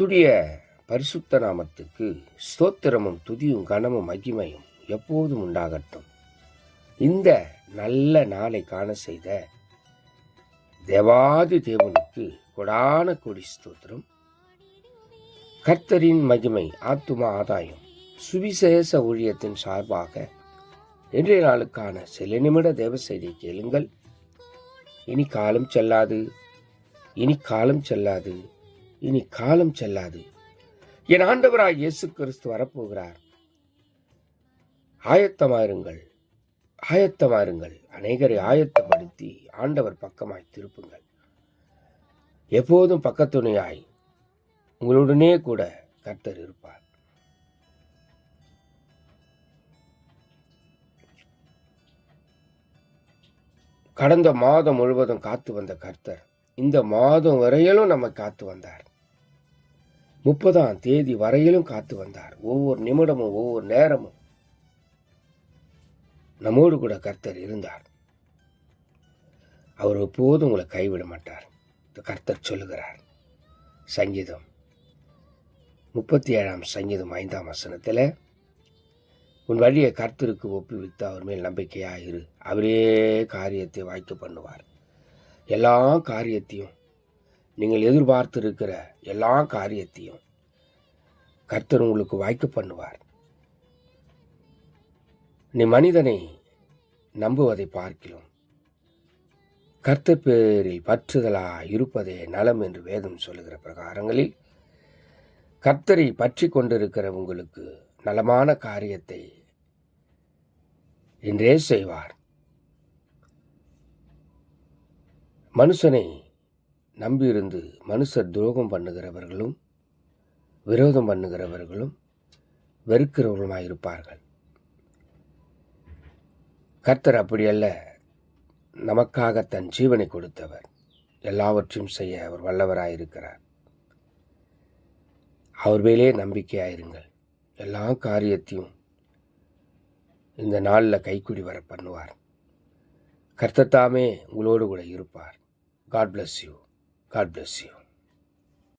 கர்த்தருடைய பரிசுத்த நாமத்துக்கு ஸ்தோத்திரமும் துதியும் கனமும் மகிமையும் எப்போதும் உண்டாகட்டும். இந்த நல்ல நாளை காண செய்த தேவாதி தேவனுக்கு கொடான கொடி ஸ்தோத்திரம். கர்த்தரின் மகிமை ஆத்தும ஆதாயம் சுவிசேஷ ஊழியத்தின் சார்பாக இன்றைய நாளுக்கான சில நிமிட தேவ செய்தியை கேளுங்கள். இனி காலம் செல்லாது, இனி காலம் செல்லாது, இனி காலம் செல்லாது. என் ஆண்டவராய் இயேசு கிறிஸ்து வரப்போகிறார். ஆயத்தமாயிருங்கள், ஆயத்தமாயிருங்கள். அநேகரை ஆயத்தப்படுத்தி ஆண்டவர் பக்கமாய் திருப்புங்கள். எப்போதும் பக்கத்துணையாய் உங்களுடனே கூட கர்த்தர் இருப்பார். கடந்த மாதம் முழுவதும் காத்து வந்த கர்த்தர் இந்த மாதம் வரையிலும் நம்மை காத்து வந்தார். 30ஆம் தேதி வரையிலும் காத்து வந்தார். ஒவ்வொரு நிமிடமும் ஒவ்வொரு நேரமும் நம்மோடு கூட கர்த்தர் இருந்தார். அவர் எப்போதும் உங்களை கைவிட மாட்டார். கர்த்தர் சொல்லுகிறார். சங்கீதம் 37ஆம் சங்கீதம் 5ஆம் வசனத்தில், உன் வழியை கர்த்தருக்கு ஒப்புவித்து அவர் மேல் நம்பிக்கையாயிரு, அவரே காரியத்தை வாய்க்க பண்ணுவார். எல்லா காரியத்தையும், நீங்கள் எதிர்பார்த்திருக்கிற எல்லா காரியத்தையும் கர்த்தர் உங்களுக்கு வாய்க்க பண்ணுவார். நீ மனிதனை நம்புவதை பார்க்கிறோம், கர்த்தர் பேரில் பற்றுதலாய் இருப்பதே நலம் என்று வேதம் சொல்லுகிற பிரகாரங்களில் கர்த்தரை பற்றி கொண்டிருக்கிற உங்களுக்கு நலமான காரியத்தை இன்றே செய்வார். மனுஷனை நம்பியிருந்து மனுஷர் துரோகம் பண்ணுகிறவர்களும் விரோதம் பண்ணுகிறவர்களும் வெறுக்கிறவர்களுமாயிருப்பார்கள். கர்த்தர் அப்படியல்ல. நமக்காக தன் ஜீவனை கொடுத்தவர். எல்லாவற்றையும் செய்ய அவர் வல்லவராயிருக்கிறார். அவர் மேலே நம்பிக்கையாயிருங்கள். எல்லா காரியத்தையும் இந்த நாளில் கைக்குடி வர பண்ணுவார். கர்த்தர் தாமே உங்களோடு கூட இருப்பார். God bless you. God bless you.